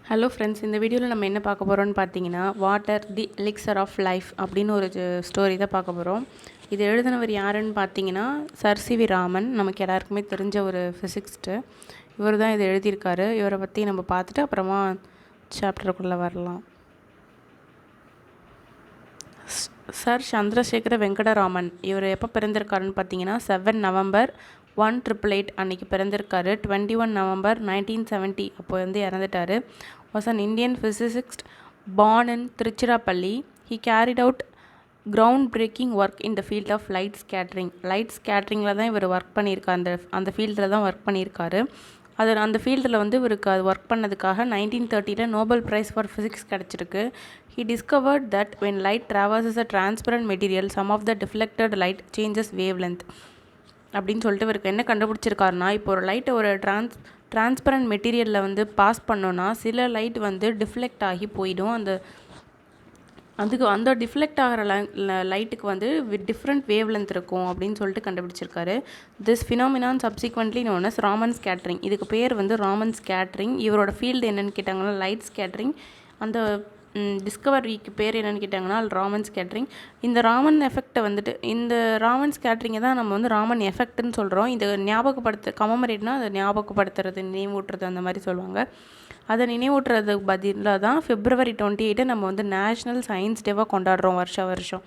Hello friends, இந்த வீடியோவில் நம்ம என்ன பார்க்க போகிறோம்னு பார்த்தீங்கன்னா, water the elixir of life அப்படின்னு ஒரு ஸ்டோரி தான் பார்க்க போகிறோம். இது எழுதினவர் யாருன்னு பார்த்தீங்கன்னா, சர் சி.வி. ராமன். நமக்கு எல்லாருக்குமே தெரிஞ்ச ஒரு ஃபிசிக்ஸ்ட்டு. இவர் தான் இதை எழுதியிருக்காரு. இவரை பற்றி நம்ம பார்த்துட்டு அப்புறமா சாப்டருக்குள்ளே வரலாம். சர் சந்திரசேகர வெங்கடராமன் இவர் எப்போ பிறந்திருக்காருன்னு பார்த்தீங்கன்னா 7 நவம்பர் 1888 அன்றைக்கி பிறந்திருக்காரு. 21 நவம்பர் 1970 அப்போ வந்து இறந்துட்டார். Was an Indian physicist born in Tiruchirappalli. he carried out ground breaking work in the field of light scattering. Light ஸ்கேட்ரிங்கில் தான் இவர் ஒர்க் பண்ணியிருக்காரு. அந்த ஃபீல்டில் தான் ஒர்க் பண்ணியிருக்காரு. அந்த ஃபீல்டில் வந்து இவருக்கு அது ஒர்க் பண்ணதுக்காக 1930 நோபல் ப்ரைஸ் ஃபார் ஃபிசிக்ஸ் கிடச்சிருக்கு. He discovered that when light traverses a transparent material, some of the deflected light changes wavelength. அப்படின்னு சொல்லிட்டு இவருக்கு என்ன கண்டுபிடிச்சிருக்காருனா, இப்போ ஒரு லைட்டை ஒரு டிரான்ஸ்பரண்ட் மெட்டீரியலில் வந்து பாஸ் பண்ணோன்னா சில லைட் வந்து டிஃப்ளெக்ட் ஆகி போயிடும். அந்த டிஃப்ளெக்ட் ஆகிற லைட்டுக்கு வந்து டிஃப்ரெண்ட் வேவ் லென்த் இருக்கும் அப்படின்னு சொல்லிட்டு கண்டுபிடிச்சிருக்காரு. This phenomenon subsequently known as Raman scattering. இதுக்கு பேர் வந்து ராமன் ஸ்கேட்டரிங். இவரோட ஃபீல்டு என்னென்னு கேட்டாங்கன்னா லைட் ஸ்கேட்டரிங். அந்த டிஸ்கவரிக்கு பேர் என்னென்னு கேட்டாங்கன்னா ராமன் ஸ்கேட்டரிங். இந்த ராமன் எஃபெக்டை வந்துட்டு இந்த ராமன் ஸ்கேட்டரிங்கை தான் நம்ம வந்து ராமன் எஃபெக்ட்னு சொல்கிறோம். இதை கமமரேட்னா அதை ஞாபகப்படுத்துறது, நினைவூட்டுறது அந்த மாதிரி சொல்லுவாங்க. அதை நினைவூட்டுறதுக்கு பதிலாக தான் February 28 நம்ம வந்து நேஷ்னல் சயின்ஸ் டேவாக கொண்டாடுறோம் வருஷம்.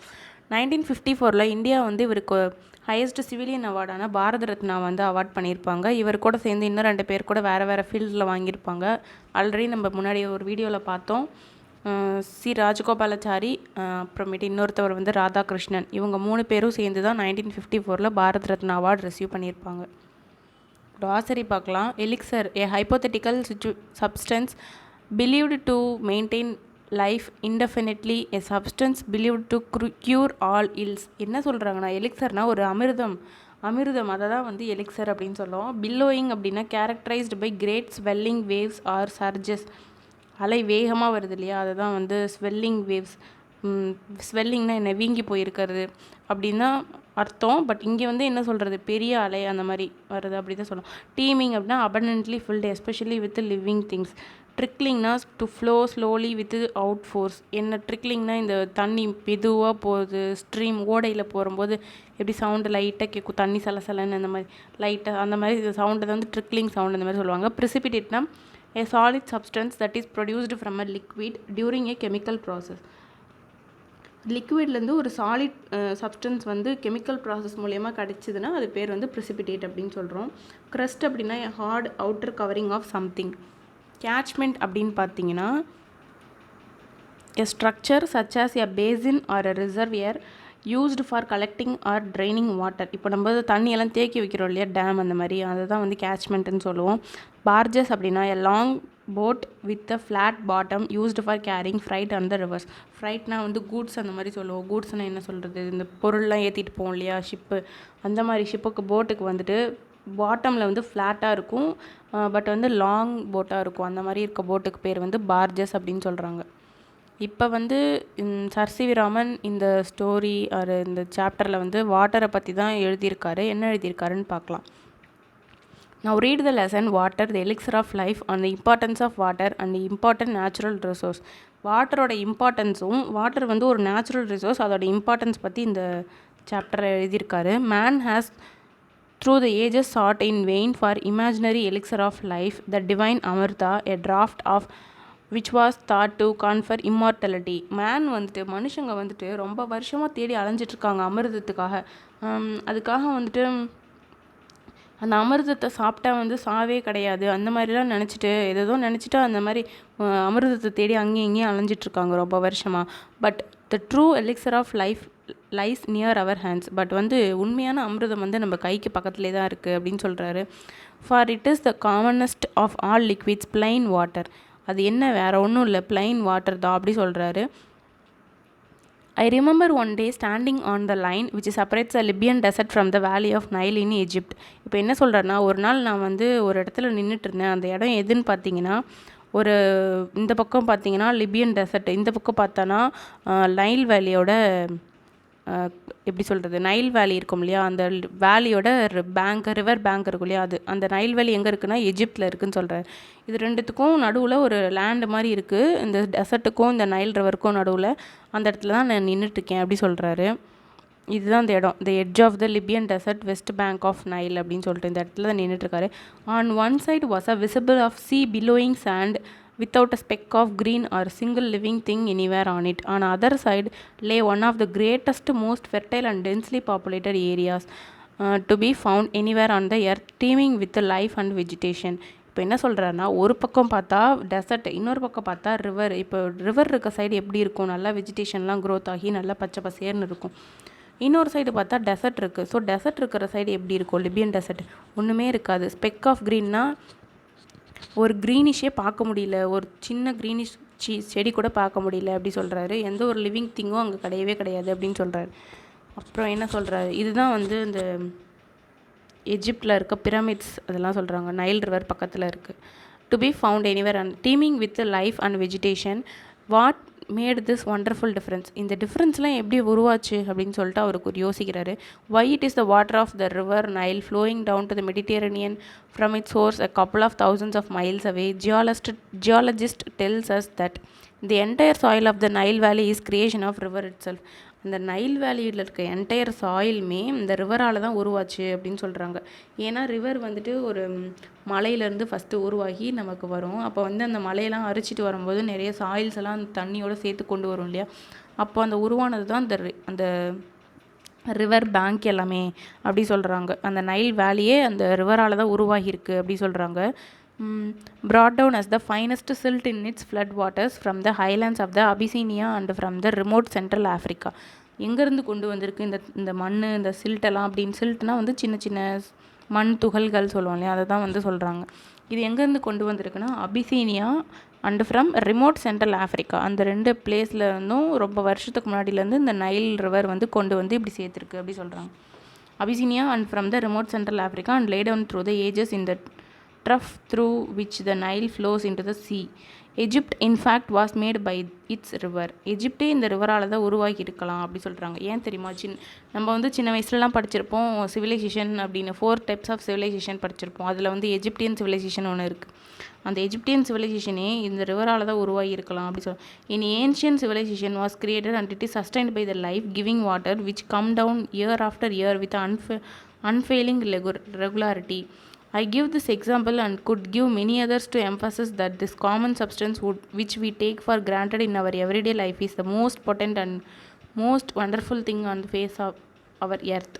1954 இந்தியா வந்து இவருக்கு ஹையஸ்ட் சிவிலியன் அவார்டான பாரத ரத்னா வந்து அவார்ட் பண்ணியிருப்பாங்க. இவர் கூட சேர்ந்து இன்னும் 2 பேர் கூட வேறு ஃபீல்டில் வாங்கியிருப்பாங்க. ஆல்ரெடி நம்ம முன்னாடி ஒரு வீடியோவில் பார்த்தோம். சி ராஜகோபாலாச்சாரி, அப்புறமேட்டு இன்னொருத்தவர் வந்து ராதாகிருஷ்ணன். இவங்க 3 பேரும் சேர்ந்து தான் 1954 பாரத் ரத்னா அவார்டு ரிசீவ் பண்ணியிருப்பாங்க. க்ளாசரி பார்க்கலாம். Elixir, a hypothetical substance believed to maintain life indefinitely, a substance believed to cure all ills. என்ன சொல்கிறாங்கன்னா, எலிக்சர்னா ஒரு அமிர்தம் அதை தான் வந்து எலிக்சர் அப்படின்னு சொல்லுவோம். பில்லோயிங் அப்படின்னா characterized by great swelling waves or surges. அலை வேகமாக வருது இல்லையா, அதை தான் வந்து ஸ்வெல்லிங் வேவ்ஸ். ஸ்வெல்லிங்னா என்ன, வீங்கி போயிருக்கிறது அப்படின்னு தான் அர்த்தம். பட் இங்கே வந்து என்ன சொல்கிறது, பெரிய அலை அந்த மாதிரி வருது அப்படி தான் சொல்லணும். டீமிங் அப்படின்னா abundantly filled especially with living things. ட்ரிக்லிங்னா to flow slowly without force. என்ன ட்ரிக்லிங்னா இந்த தண்ணி மெதுவாக போகுது, ஸ்ட்ரீம் ஓடையில் போகும்போது எப்படி சவுண்டு லைட்டாக கேட்கும், தண்ணி சலசலன்னு அந்த மாதிரி லைட்டாக அந்த மாதிரி சவுண்டை வந்து ட்ரிக்லிங் சவுண்ட் அந்த மாதிரி சொல்லுவாங்க. ப்ரிசிபிடேட்னா a solid substance that is produced from a liquid during a chemical process. லிக்விட்லேருந்து ஒரு சாலிட் சப்ஸ்டன்ஸ் வந்து கெமிக்கல் ப்ராசஸ் மூலயமா கிடச்சிதுன்னா அது பேர் வந்து ப்ரிசிபிடேட் அப்படின்னு சொல்கிறோம். க்ரஸ்ட் அப்படின்னா hard outer covering of something. Catchment அப்படின்னு பார்த்தீங்கன்னா a structure such as a basin or a reservoir used for collecting or draining water. இப்போ நம்ம தண்ணியெல்லாம் தேக்கி வைக்கிறோம் இல்லையா, டேம் அந்த மாதிரி, அதை தான் வந்து கேட்ச்மெண்ட்டுன்னு சொல்லுவோம். பார்ஜஸ் அப்படின்னா a long boat with a flat bottom used for carrying freight on the rivers. ஃப்ரைட்னா வந்து கூட்ஸ் அந்த மாதிரி சொல்லுவோம். கூட்ஸ்னால் என்ன சொல்கிறது, இந்த பொருள்லாம் ஏற்றிட்டு போவோம் இல்லையா ஷிப்பு, அந்த மாதிரி ஷிப்புக்கு போட்டுக்கு வந்துட்டு பாட்டமில் வந்து ஃப்ளாட்டாக இருக்கும், பட் வந்து லாங் போட்டாக இருக்கும். அந்த மாதிரி இருக்க போட்டுக்கு பேர் வந்து பார்ஜஸ் அப்படின்னு சொல்கிறாங்க. இப்போ வந்து சர் சி.வி. ராமன் இந்த ஸ்டோரி இந்த சாப்டரில் வந்து வாட்டரை பற்றி தான் எழுதியிருக்காரு. என்ன எழுதியிருக்காருன்னு பார்க்கலாம். Now read the lesson water the elixir of life on the importance of water and the important natural resource. வாட்டரோட இம்பார்ட்டன்ஸும், வாட்டர் வந்து ஒரு நேச்சுரல் ரிசோர்ஸ், அதோட இம்பார்ட்டன்ஸ் பற்றி இந்த சாப்டரை எழுதியிருக்காரு. Man has through the ages sought in vain for imaginary elixir of life, the divine amartha, a draught of which was thought to confer immortality. Man வந்துட்டு மனுஷங்க வந்துட்டு ரொம்ப வருஷமாக தேடி அலைஞ்சிட்ருக்காங்க அமிர்தத்துக்காக. அதுக்காக வந்துட்டு அந்த அமிர்தத்தை சாப்பிட்டா வந்து சாவே கிடையாது அந்த மாதிரிலாம் நினச்சிட்டு ஏதோ நினச்சிட்டு அந்த மாதிரி அமிர்தத்தை தேடி அங்கேயும் இங்கேயும் அலைஞ்சிட்ருக்காங்க ரொம்ப வருஷமாக. But the true elixir of life lies near our hands. But வந்து உண்மையான அமிர்தம் வந்து நம்ம கைக்கு பக்கத்துலேயே தான் இருக்குது அப்படின்னு சொல்கிறாரு. For it is the commonest of all liquids plain water. அது என்ன, வேறு ஒன்றும் இல்லை, பிளைன் வாட்டர் தான் அப்படி சொல்கிறாரு. I remember one day standing on the line which separates the Libyan desert from the valley of Nile in Egypt. இப்போ என்ன சொல்கிறேன்னா, ஒரு நாள் நான் வந்து ஒரு இடத்துல நின்றுட்டு இருந்தேன். அந்த இடம் எதுன்னு பார்த்தீங்கன்னா, ஒரு இந்த பக்கம் பார்த்தீங்கன்னா லிபியன் டெசர்ட், இந்த பக்கம் பார்த்தானா நைல் வேலியோட எப்படி சொல்கிறது, நைல் வேலி இருக்கும் இல்லையா, அந்த வேலியோட ரிவர் பேங்க் இருக்கும் இல்லையா, அது அந்த நைல் வேலி எங்கே இருக்குன்னா எஜிப்தில் இருக்குதுன்னு சொல்கிறார். இது ரெண்டுத்துக்கும் நடுவில் ஒரு லேண்டு மாதிரி இருக்குது, இந்த டெசர்ட்டுக்கும் இந்த நைல் ரிவருக்கும் நடுவில். அந்த இடத்துல தான் நான் நின்றுட்டுருக்கேன் அப்படி சொல்கிறாரு. இதுதான் அந்த இடம், the edge of the Libyan desert, west bank of Nile அப்படின்னு சொல்லிட்டு இந்த இடத்துல தான் நின்றுட்டுருக்காரு. On one side was a visible of sea billowing sand without a speck of green or a single living thing anywhere on it. On the other side lay one of the greatest, most fertile and densely populated areas to be found anywhere on the earth, teeming with life and vegetation. இப்போ என்ன சொல்கிறாருன்னா, ஒரு பக்கம் பார்த்தா dessert, இன்னொரு பக்கம் பார்த்தா river. இப்போ ரிவர் இருக்க சைடு எப்படி இருக்கும், நல்லா வெஜிடேஷன்லாம் க்ரோத் ஆகி நல்லா பச்சை பசேர்னு இருக்கும். இன்னொரு சைடு பார்த்தா டெசர்ட் இருக்குது. ஸோ டெசர்ட் இருக்கிற சைடு எப்படி இருக்கும், லிபியன் டெசர்ட் ஒன்றுமே இருக்காது. ஸ்பெக் ஆஃப் க்ரீன்னா ஒரு க்ரீனிஷே பார்க்க முடியல, ஒரு சின்ன க்ரீனிஷ் செடி கூட பார்க்க முடியல அப்படி சொல்கிறாரு. எந்த ஒரு லிவிங் திங்கும் அங்கே கிடையவே கிடையாது அப்படின்னு சொல்கிறாரு. அப்புறம் என்ன சொல்கிறாரு, இதுதான் வந்து இந்த எஜிப்டில் இருக்க பிரமிட்ஸ் அதெல்லாம் சொல்கிறாங்க, நைல் ரிவர் பக்கத்தில் இருக்குது. To be found anywhere and teeming with life and vegetation. What made this wonderful difference, இந்த டிஃப்ரென்ஸ்லாம் எப்படி உருவாச்சு அப்படின்னு சொல்லிட்டு அவருக்கு யோசிக்கிறாரு. Why it is the water of the river Nile flowing down to the Mediterranean from its source a couple of thousands of miles away. Geologist tells us that the entire soil of the Nile Valley is creation of river itself. அந்த Nile வேலியில் இருக்க entire சாயிலுமே இந்த ரிவரால் தான் உருவாச்சு அப்படின்னு சொல்கிறாங்க. ஏன்னா river வந்துட்டு ஒரு மலையிலேருந்து ஃபஸ்ட்டு உருவாகி நமக்கு வரும். அப்போ வந்து அந்த மலையெல்லாம் அரிச்சிட்டு வரும்போது நிறைய சாயில்ஸ் எல்லாம் அந்த தண்ணியோடு சேர்த்து கொண்டு வரும் இல்லையா, அப்போ அந்த உருவானது தான் அந்த ரிவர் பேங்க் எல்லாமே அப்படி சொல்கிறாங்க. அந்த நைல் வேலியே அந்த ரிவரால் தான் உருவாகியிருக்கு அப்படி சொல்கிறாங்க. brought down as the finest silt in its flood waters from the highlands of the Abyssinia and from the remote central Africa. எங்கேருந்து கொண்டு வந்திருக்கு இந்த மண், இந்த சில்ட்டெல்லாம் அப்படின்னு. சில்ட்னா வந்து சின்ன சின்ன மண் துகள்கள் சொல்லுவோம் இல்லையா, அதை தான் வந்து சொல்கிறாங்க. இது எங்கேருந்து கொண்டு வந்திருக்குன்னா Abyssinia and from remote central Africa, அந்த ரெண்டு பிளேஸில் இருந்தும் ரொம்ப வருஷத்துக்கு முன்னாடியிலேருந்து இந்த நைல் ரிவர் வந்து கொண்டு வந்து இப்படி சேர்த்துருக்கு அப்படி சொல்கிறாங்க. Abyssinia and from the remote central Africa and lay down through the ages in the trough through which the Nile flows into the sea. Egypt in fact was made by its river. எஜிப்டே இந்த ரிவரால் தான் உருவாகி இருக்கலாம் அப்படி சொல்கிறாங்க. ஏன் தெரியுமா, நம்ம வந்து சின்ன வயசுலலாம் படிச்சிருப்போம் சிவிலைசேஷன் அப்படின்னு, 4 types ஆஃப் சிவிலைசேஷன் படிச்சிருப்போம். அதில் வந்து எஜிப்டியன் சிவிலைசேஷன் ஒன்று இருக்குது. அந்த எஜிப்டியன் சிவிலைசேஷனே இந்த ரிவரால் தான் உருவாகி இருக்கலாம் அப்படி சொல்லுவோம். An ancient civilization was created and it is sustained by the life giving water which come down year after year with unfailing regularity. I give this example and could give many others to emphasize that this common substance which we take for granted in our everyday life is the most potent and most wonderful thing on the face of our earth.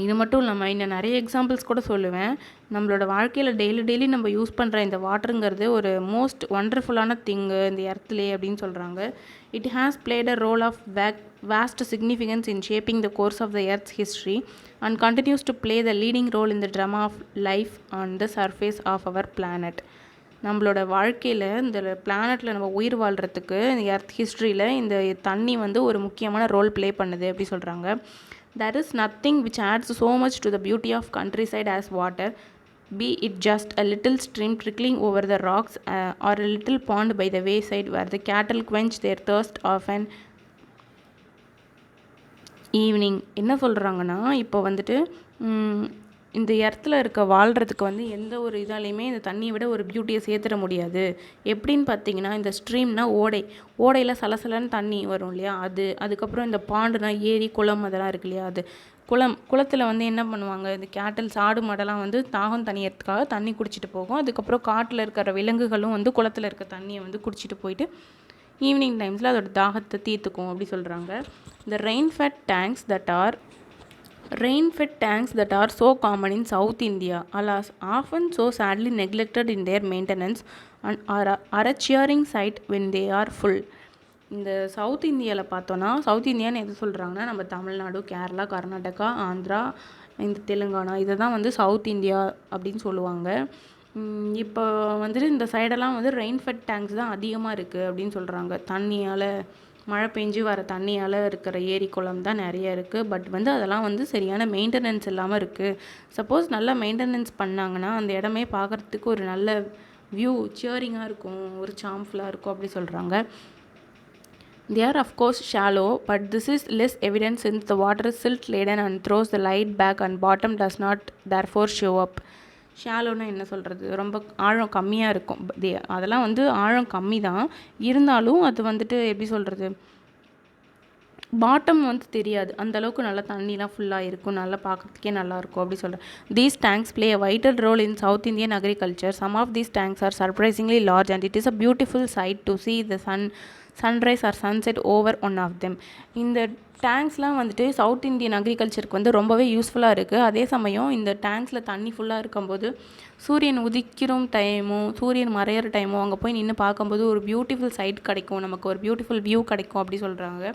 இது மட்டும் இல்லாமல் இன்னும் நிறைய examples கூட சொல்லுவேன். நம்மளோட வாழ்க்கையில் daily நம்ம யூஸ் பண்ணுற இந்த வாட்டருங்கிறது ஒரு மோஸ்ட் ஒண்டர்ஃபுல்லான திங்கு இந்த எர்த்லேயே அப்படின்னு சொல்கிறாங்க. It has played a role of vast significance in shaping the course of the earth's history and continues to play the leading role in the drama of life on the surface of our planet. நம்மளோட வாழ்க்கையில் இந்த பிளானட்டில் நம்ம உயிர் வாழ்கிறதுக்கு இந்த earth ஹிஸ்ட்ரியில் இந்த தண்ணி வந்து ஒரு முக்கியமான ரோல் ப்ளே பண்ணுது அப்படி சொல்கிறாங்க. There is nothing which adds so much to the beauty of countryside as water, be it just a little stream trickling over the rocks or a little pond by the wayside where the cattle quench their thirst of an evening. என்ன சொல்கிறாங்கன்னா, இப்போ வந்துட்டு இந்த இடத்துல இருக்க வாழ்கிறதுக்கு வந்து எந்த ஒரு இதாலையுமே இந்த தண்ணியை விட ஒரு பியூட்டியை சேர்த்துட முடியாது. எப்படின்னு பார்த்தீங்கன்னா, இந்த ஸ்ட்ரீம்னா ஓடையில் சலசலன்னு தண்ணி வரும் இல்லையா, அதுக்கப்புறம் இந்த பாண்டுனா ஏரி குளம் அதெல்லாம் இருக்கு இல்லையா, குளத்தில் வந்து என்ன பண்ணுவாங்க, இந்த கேட்டல் ஆடு மாடெல்லாம் வந்து தாகம் தனியறதுக்காக தண்ணி குடிச்சிட்டு போகும். அதுக்கப்புறம் காட்டில் இருக்கிற விலங்குகளும் வந்து குளத்தில் இருக்க தண்ணியை வந்து குடிச்சிட்டு போயிட்டு ஈவினிங் டைம்ஸில் அதோட தாகத்தை தீர்த்துக்கும் அப்படி சொல்கிறாங்க. The rain-fed tanks that are so common in South India are often so sadly neglected in their maintenance and are a cheering sight when they are full. இந்த சவுத் இந்தியாவில் பார்த்தோன்னா, சவுத் இந்தியான்னு எது சொல்கிறாங்கன்னா, நம்ம தமிழ்நாடு, கேரளா, கர்நாடகா, ஆந்திரா, இந்த தெலுங்கானா, இதை தான் வந்து சவுத் இந்தியா அப்படின்னு சொல்லுவாங்க. இப்போ வந்துட்டு இந்த சைடெல்லாம் வந்து ரெயின்ஃபெட் டேங்க்ஸ் தான் அதிகமாக இருக்குது அப்படின்னு சொல்கிறாங்க. தண்ணியால், மழை பெஞ்சு வர தண்ணியால் இருக்கிற ஏரி குளம் தான் நிறைய இருக்குது. பட் வந்து அதெல்லாம் வந்து சரியான மெயின்டெனன்ஸ் இல்லாமல் இருக்குது. சப்போஸ் நல்லா மெயின்டெனன்ஸ் பண்ணாங்கன்னா அந்த இடமே பார்க்குறதுக்கு ஒரு நல்ல வியூ, சியரிங்காக இருக்கும், ஒரு சாம்ஃபுல்லாக இருக்கும் அப்படி சொல்கிறாங்க. They are of course shallow, but this is less evident since the water is silt laden and throws the light back and bottom does not therefore show up. ஷாலோனா என்ன சொல்கிறது, ரொம்ப ஆழம் கம்மியாக இருக்கும். அதெல்லாம் வந்து ஆழம் கம்மி தான், இருந்தாலும் அது வந்துட்டு எப்படி சொல்கிறது, பாட்டம் வந்து தெரியாது, அந்தளவுக்கு நல்லா தண்ணிலாம் ஃபுல்லாக இருக்கும், நல்லா பார்க்குறதுக்கே நல்லாயிருக்கும் அப்படி சொல்கிறேன். These tanks play a vital role in South Indian agriculture. Some of these tanks are surprisingly large and it is a beautiful sight to see the sunrise or sunset over one of them. இந்த டேங்க்ஸ்லாம் வந்துட்டு south Indian அக்ரிகல்ச்சருக்கு வந்து ரொம்பவே யூஸ்ஃபுல்லாக இருக்குது. அதே சமயம் இந்த டேங்க்ஸில் தண்ணி ஃபுல்லாக இருக்கும்போது சூரியன் உதிக்கிற டைமும் சூரியன் மறையிற டைமும் அங்கே போய் நின்று பார்க்கும்போது ஒரு பியூட்டிஃபுல் சைட் கிடைக்கும், நமக்கு ஒரு பியூட்டிஃபுல் வியூ கிடைக்கும் அப்படி சொல்கிறாங்க.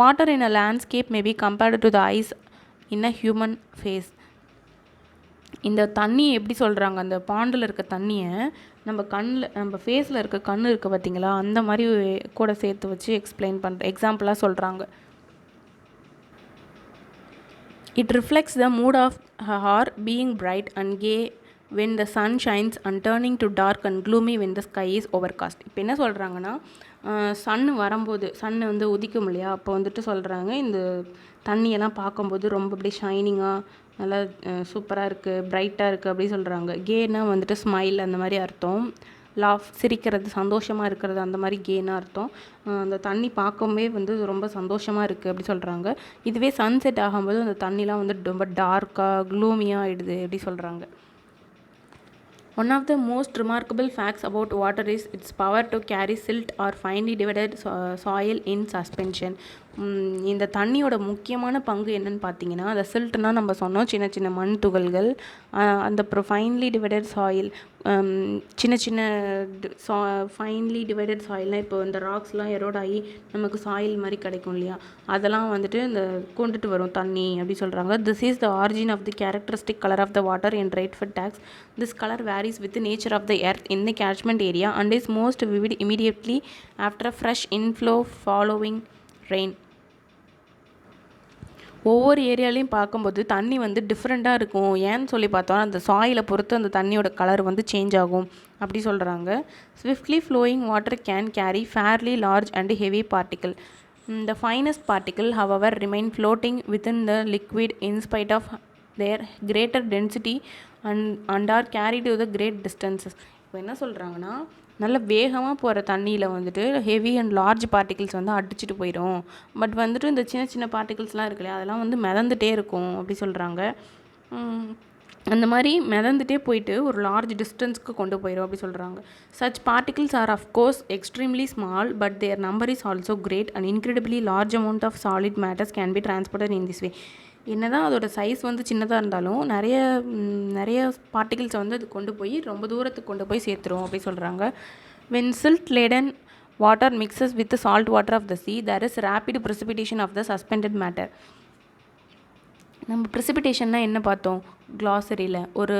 Water in a landscape may be compared to the eyes in a human face. இந்த தண்ணி எப்படி சொல்கிறாங்க, அந்த பாண்டில் இருக்க தண்ணியை நம்ம கண்ணில், நம்ம ஃபேஸில் இருக்க கண் இருக்குது பார்த்திங்களா, அந்த மாதிரி கூட சேர்த்து வச்சு எக்ஸ்பிளைன் பண்ணுற எக்ஸாம்பிளாக சொல்கிறாங்க. It reflects the mood of her being bright and gay when the sun shines and turning to dark and gloomy when the sky is overcast. இப்போ என்ன சொல்கிறாங்கன்னா, சன்னு வரும்போது, சன்னு வந்து உதிக்கும் இல்லையா, அப்போ வந்துட்டு சொல்கிறாங்க இந்த தண்ணியெல்லாம் பார்க்கும்போது ரொம்ப அப்படியே ஷைனிங்காக நல்லா சூப்பராக இருக்குது, பிரைட்டாக இருக்குது அப்படி சொல்கிறாங்க. கேனா வந்துட்டு ஸ்மைல் அந்த மாதிரி அர்த்தம், லாஃப் சிரிக்கிறது, சந்தோஷமாக இருக்கிறது, அந்த மாதிரி கேனாக அர்த்தம். அந்த தண்ணி பார்க்கவே வந்து ரொம்ப சந்தோஷமாக இருக்குது அப்படி சொல்கிறாங்க. இதுவே சன்செட் ஆகும்போது அந்த தண்ணிலாம் வந்து ரொம்ப டார்க்காக க்ளூமியாக ஆகிடுது அப்படி சொல்கிறாங்க. One of the most remarkable facts about water is its power to carry silt or finely divided soil in suspension. இந்த தண்ணியோட முக்கியமான பங்கு என்னன்னு பார்த்தீங்கன்னா, அந்த சில்ட்னால் நம்ம சொன்னோம் சின்ன சின்ன மண் துகள்கள், அந்த அப்புறம் ஃபைன்லி டிவைடட் சாயில், சின்ன சின்ன ஃபைன்லி டிவைடட் சாயில்னால் இப்போ இந்த ராக்ஸ்லாம் எரோட் ஆகி நமக்கு சாயில் மாதிரி கிடைக்கும் இல்லையா, அதெல்லாம் வந்துட்டு இந்த கொண்டுட்டு வரும் தண்ணி அப்படி சொல்கிறாங்க. This is the origin of the characteristic colour of the water in Redford takes. This colour varies with nature of the earth in the catchment area and is most vivid immediately after a fresh inflow following rain. ஒவ்வொரு ஏரியாலையும் பார்க்கும்போது தண்ணி வந்து டிஃப்ரெண்ட்டாக இருக்கும். ஏன்னு சொல்லி பார்த்தோன்னா அந்த சாயிலை பொறுத்து அந்த தண்ணியோட கலர் வந்து சேஞ்ச் ஆகும் அப்படி சொல்கிறாங்க. Swiftly flowing water can carry fairly large and heavy particle. The finest particle, however, remain floating within the liquid in spite of their greater density and are carried to the great distances. இப்போ என்ன சொல்கிறாங்கன்னா, நல்ல வேகமாக போகிற தண்ணியில் வந்துட்டு heavy and large particles வந்து அடிச்சுட்டு போயிடும். பட் வந்துட்டு இந்த சின்ன சின்ன பார்ட்டிகிள்ஸ்லாம் இருக்குல்லையா, அதெல்லாம் வந்து மிதந்துட்டே இருக்கும் அப்படி சொல்கிறாங்க. அந்த மாதிரி மிதந்துட்டே போயிட்டு ஒரு லார்ஜ் டிஸ்டன்ஸ்க்கு கொண்டு போயிடும் அப்படி சொல்கிறாங்க. Such particles are of course extremely small but their number is also great and incredibly large amount of solid matters can be transported in this way. என்ன தான் அதோட சைஸ் வந்து சின்னதாக இருந்தாலும் நிறைய பார்ட்டிகிள்ஸை வந்து அது கொண்டு போய் ரொம்ப தூரத்துக்கு கொண்டு போய் சேர்த்துரும் அப்படி சொல்கிறாங்க. when silt laden water mixes with the salt water of the sea, there is rapid precipitation of the suspended matter. நம்ம ப்ரெசிபிடேஷன்னா என்ன பார்த்தோம் க்ளாசரியில், ஒரு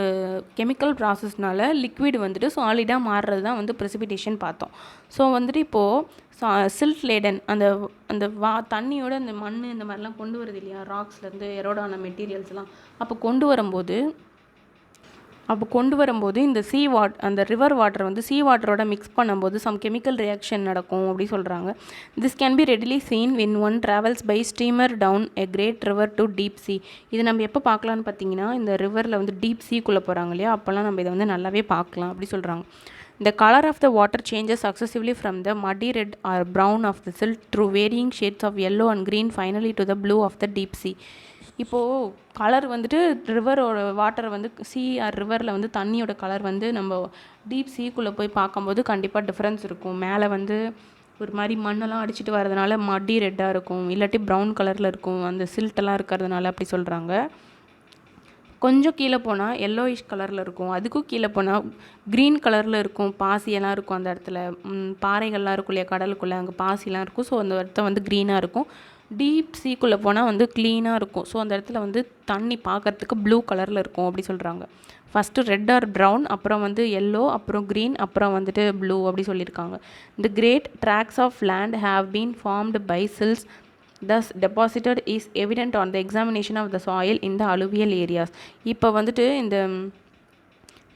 கெமிக்கல் ப்ராசஸ்னால லிக்விட் வந்துட்டு சாலிடாக மாறுறது தான் வந்து ப்ரெசிபிடேஷன் பார்த்தோம். ஸோ வந்துட்டு இப்போது சில்ட் லேடன் அந்த தண்ணியோட அந்த மண் இந்த மாதிரிலாம் கொண்டு வருது இல்லையா, ராக்ஸ்லேருந்து எரோடான மெட்டீரியல்ஸ்லாம், அப்போ கொண்டு வரும்போது இந்த அந்த ரிவர் வாட்டர் வந்து வாட்டரோட மிக்ஸ் பண்ணும்போது சம் கெமிக்கல் ரியாக்ஷன் நடக்கும் அப்படி சொல்கிறாங்க. This can be readily seen when one travels by steamer down a great river to deep sea. இது நம்ம எப்போ பார்க்கலான்னு பார்த்தீங்கன்னா, இந்த ரிவரில் வந்து டீப் சீக்குள்ளே போகிறாங்க இல்லையா, அப்போல்லாம் நம்ம இதை வந்து நல்லாவே பார்க்கலாம் அப்படி சொல்கிறாங்க. The color of the water changes successively from the muddy red or brown of the silt through varying shades of yellow and green finally to the blue of the deep sea. இப்போது colour வந்துட்டு ரிவரோட water வந்து ரிவரில் வந்து தண்ணியோட colour வந்து நம்ம deep சீக்குள்ளே போய் பார்க்கும்போது கண்டிப்பாக டிஃப்ரென்ஸ் இருக்கும். மேலே வந்து ஒரு மாதிரி மண்ணெல்லாம் அடிச்சுட்டு வரதுனால மட்டி ரெட்டாக இருக்கும், இல்லாட்டி ப்ரௌன் கலரில் இருக்கும் அந்த சில்ட்டெல்லாம் இருக்கிறதுனால அப்படி சொல்கிறாங்க. கொஞ்சம் கீழே போனால் எல்லோயிஷ் கலரில் இருக்கும், அதுக்கும் கீழே போனால் க்ரீன் கலரில் இருக்கும், பாசியெல்லாம் இருக்கும் அந்த இடத்துல, பாறைகள்லாம் இருக்கும் இல்லையா கடலுக்குள்ளே, அங்கே பாசிலாம் இருக்கும். ஸோ அந்த இடத்த வந்து க்ரீனாக இருக்கும். டீப் சீக்குள்ளே போனால் வந்து க்ளீனாக இருக்கும். ஸோ அந்த இடத்துல வந்து தண்ணி பார்க்குறதுக்கு ப்ளூ கலரில் இருக்கும் அப்படி சொல்கிறாங்க. ஃபஸ்ட்டு ரெட் ஆர் ப்ரௌன், அப்புறம் வந்து எல்லோ, அப்புறம் க்ரீன், அப்புறம் வந்துட்டு ப்ளூ அப்படி சொல்லியிருக்காங்க. The great tracks of land have been formed by silts thus deposited is evident on the examination of the soil in the alluvial areas. இப்போ வந்துட்டு இந்த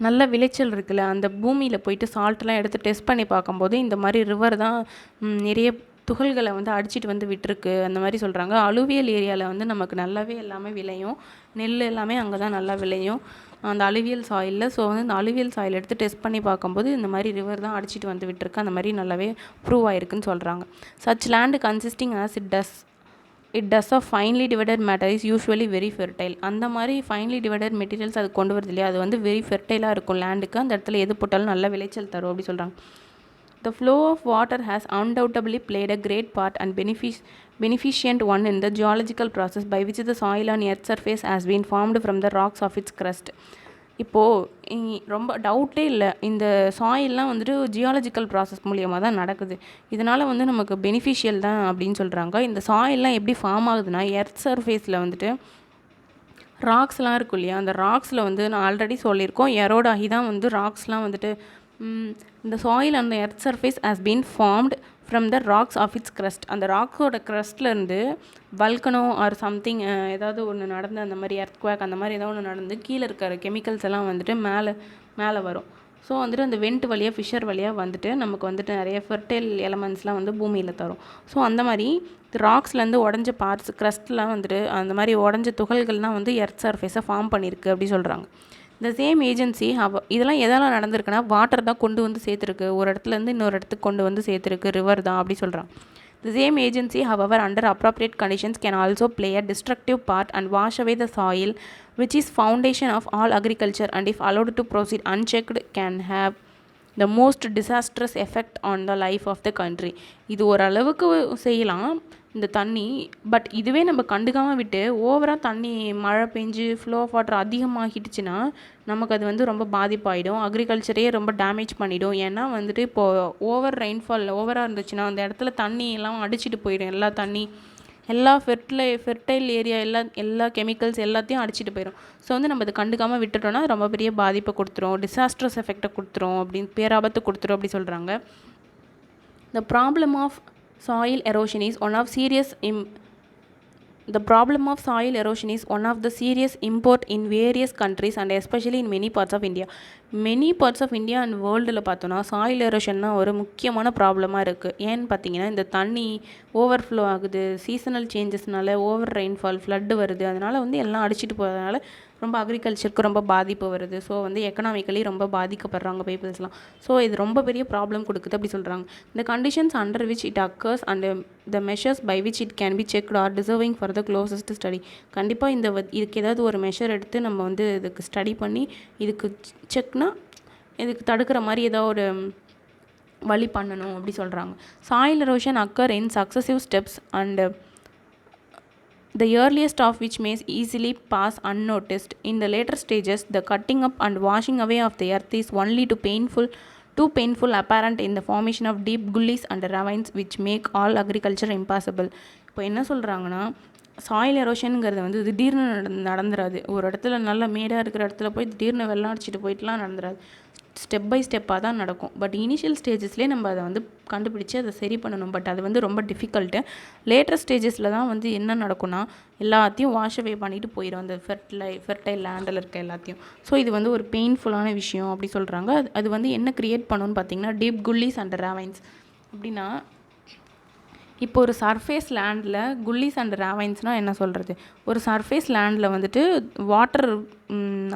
நல்ல விளைச்சல் இருக்குல்ல, அந்த பூமியில் போயிட்டு சால்ட்லாம் எடுத்து டெஸ்ட் பண்ணி பார்க்கும்போது இந்த மாதிரி ரிவர் தான் நிறைய துகள்களை வந்து அடிச்சிட்டு வந்து விட்டுருக்கு அந்த மாதிரி சொல்கிறாங்க. அலுவியல் ஏரியாவில் வந்து நமக்கு நல்லாவே எல்லாமே விளையும், நெல் எல்லாமே அங்கே தான் நல்லா விளையும் அந்த அலுவியல் சாயிலில். ஸோ வந்து இந்த அலுவியல் சாயில் எடுத்து டெஸ்ட் பண்ணி பார்க்கும்போது இந்த மாதிரி ரிவர் தான் அடிச்சிட்டு வந்து விட்டுருக்கு, அந்த மாதிரி நல்லாவே ப்ரூவ் ஆயிருக்குன்னு சொல்கிறாங்க. Such land consisting as it does of finely divided matter is usually very fertile. அந்த மாதிரி ஃபைன்லி டிவைடட் மெட்டீரியல்ஸ் அது கொண்டு வருது இல்லையா, அது வந்து வெரி ஃபெர்டைலாக இருக்கும் லேண்டுக்கு. அந்த இடத்துல எது போட்டாலும் நல்ல விளைச்சல் தரும் அப்படி சொல்கிறாங்க. The flow of water has undoubtedly played a great part and beneficent one in the geological process by which the soil on earth surface has been formed from the rocks of its crust. இப்போது ரொம்ப டவுட்டே இல்லை, இந்த சாயில்லாம் வந்துட்டு geological process மூலியமாக தான் நடக்குது. இதனால் வந்து நமக்கு பெனிஃபிஷியல் தான் அப்படின்னு சொல்கிறாங்க. இந்த சாயில்லாம் எப்படி ஃபார்ம் ஆகுதுன்னா, எர்த் சர்ஃபேஸில் வந்துட்டு ராக்ஸ்லாம் இருக்கும் இல்லையா, அந்த ராக்ஸில் வந்து நான் ஆல்ரெடி சொல்லியிருக்கோம், எரோட் ஆகி தான் வந்து ராக்ஸ்லாம் வந்துட்டு இந்த சாயில் அந்த earth surface has been formed from the rocks of its crust. அந்த ராக்ஸோட க்ரஸ்ட்லேருந்து வல்கனோ ஆர் சம்திங் ஏதாவது ஒன்று நடந்து, அந்த மாதிரி எர்த் குவாக் அந்த மாதிரி ஏதாவது ஒன்று நடந்து கீழே இருக்கிற கெமிக்கல்ஸ் எல்லாம் வந்துட்டு மேலே வரும். ஸோ வந்துட்டு அந்த வெண்ட் வழியாக ஃபிஷர் வழியாக வந்துட்டு நமக்கு வந்துட்டு நிறைய ஃபெர்டைல் எலமெண்ட்ஸ்லாம் வந்து பூமியில் தரும். ஸோ அந்த மாதிரி ராக்ஸ்லேருந்து உடஞ்ச பார்ட்ஸ் க்ரஸ்ட்லாம் வந்துட்டு அந்த மாதிரி உடஞ்ச துகள்கள்லாம் வந்து எர்த் சர்ஃபேஸை ஃபார்ம் பண்ணியிருக்கு அப்படி சொல்கிறாங்க. இந்த சேம் ஏஜென்சி இதெல்லாம் எதெல்லாம் நடந்திருக்குன்னா, வாட்டர் தான் கொண்டு வந்து சேர்த்துருக்கு, ஒரு இடத்துலேருந்து இன்னொரு இடத்துக்கு கொண்டு வந்து சேர்த்துருக்கு, ரிவர் தான் அப்படி சொல்கிறாங்க. The same agency, however, under appropriate conditions can also play a destructive part and wash away the soil, which is foundation of all agriculture, and if allowed to proceed unchecked can have the most disastrous effect on the life of the country. இது ஓரளவுக்கு செய்யலாம் இந்த தண்ணி, but இதுவே நம்ம கண்டுக்காமல் விட்டு ஓவராக தண்ணி மழை பெஞ்சு ஃப்ளோ ஆஃப் வாட்டர் அதிகமாகிடுச்சுன்னா நமக்கு அது வந்து ரொம்ப பாதிப்பாயிடும், அக்ரிகல்ச்சரையே ரொம்ப டேமேஜ் பண்ணிடும். ஏன்னா வந்துட்டு இப்போது ஓவர் ரெயின்ஃபால் ஓவராக இருந்துச்சுன்னா அந்த இடத்துல தண்ணி எல்லாம் அடிச்சிட்டு போயிடும், எல்லா ஃபெர்டைல் ஏரியா எல்லா கெமிக்கல்ஸ் எல்லாத்தையும் அடிச்சிட்டு போயிடும். ஸோ வந்து நம்ம அதை கண்டுக்காமல் விட்டுட்டோம்னா ரொம்ப பெரிய பாதிப்பை கொடுத்துரும், டிசாஸ்ட்ரஸ் எஃபெக்டை கொடுத்துரும், அப்படின்னு பேராபத்து கொடுத்துரும் அப்படி சொல்கிறாங்க. The problem of soil erosion is one of the serious import in various countries and especially in many parts of India. Many parts of India and வேர்ல்டில் பார்த்தோன்னா சாயில் எரோஷன்னா ஒரு முக்கியமான ப்ராப்ளமாக இருக்குது. ஏன்னு பார்த்தீங்கன்னா, இந்த தண்ணி ஓவர்ஃப்ளோ ஆகுது, சீசனல் சேஞ்சஸ்னால ஓவர் ரெயின்ஃபால் ஃப்ளட்டு வருது, அதனால் வந்து எல்லாம் அடிச்சிட்டு போகிறதுனால ரொம்ப அக்ரிகல்ச்சருக்கு ரொம்ப பாதிப்பு வருது. ஸோ வந்து எக்கனாமிக்கலி ரொம்ப பாதிக்கப்படுறாங்க பீப்புள்ஸ்லாம். ஸோ இது ரொம்ப பெரிய ப்ராப்ளம் கொடுக்குது அப்படி சொல்கிறாங்க. இந்த conditions under which it occurs and the measures by which it can be checked are deserving for the closest study. கண்டிப்பாக இதுக்கு ஏதாவது ஒரு மெஷர் எடுத்து நம்ம வந்து இதுக்கு ஸ்டடி பண்ணி இதுக்கு செக்னா இதுக்கு தடுக்கிற மாதிரி ஏதாவது ஒரு வழி பண்ணணும் அப்படி சொல்கிறாங்க. Soil erosion occur in successive steps and the earliest of which may easily pass unnoticed. In the later stages, the cutting up and washing away of the earth is only too painful apparent in the formation of deep gullies and ravines which make all agriculture impossible. இப்போ என்ன சொல்கிறாங்கன்னா, soil எரோஷனுங்கிறது வந்து திடீர்னு நடந்துடாது. ஒரு இடத்துல நல்ல மேடாக இருக்கிற இடத்துல போய் திடீர்னு வெள்ளம் அடிச்சிட்டு போயிட்டுலாம் நடந்துடாது, ஸ்டெப் பை ஸ்டெப்பாக தான் நடக்கும். பட் இனிஷியல் ஸ்டேஜஸ்லேயே நம்ம அதை வந்து கண்டுபிடிச்சி அதை சரி பண்ணணும். பட் அது வந்து ரொம்ப டிஃபிகல்ட்டு. லேட்டர் ஸ்டேஜஸில் தான் வந்து என்ன நடக்கும்னா, எல்லாத்தையும் வாஷ் அவே பண்ணிட்டு போயிடும் அந்த ஃபெர்டைல் லேண்டில் இருக்க எல்லாத்தையும். ஸோ இது வந்து ஒரு பெயின்ஃபுல்லான விஷயம் அப்படி சொல்கிறாங்க. அது வந்து என்ன க்ரியேட் பண்ணணும்னு பார்த்தீங்கன்னா, டீப் குல்லிஸ் அண்ட் ராவைன்ஸ். அப்படின்னா இப்போ ஒரு சர்ஃபேஸ் லேண்டில் குல்லிஸ் அண்ட் ராவைன்ஸ்னால் என்ன சொல்கிறது, ஒரு சர்ஃபேஸ் லேண்டில் வந்துட்டு வாட்டர்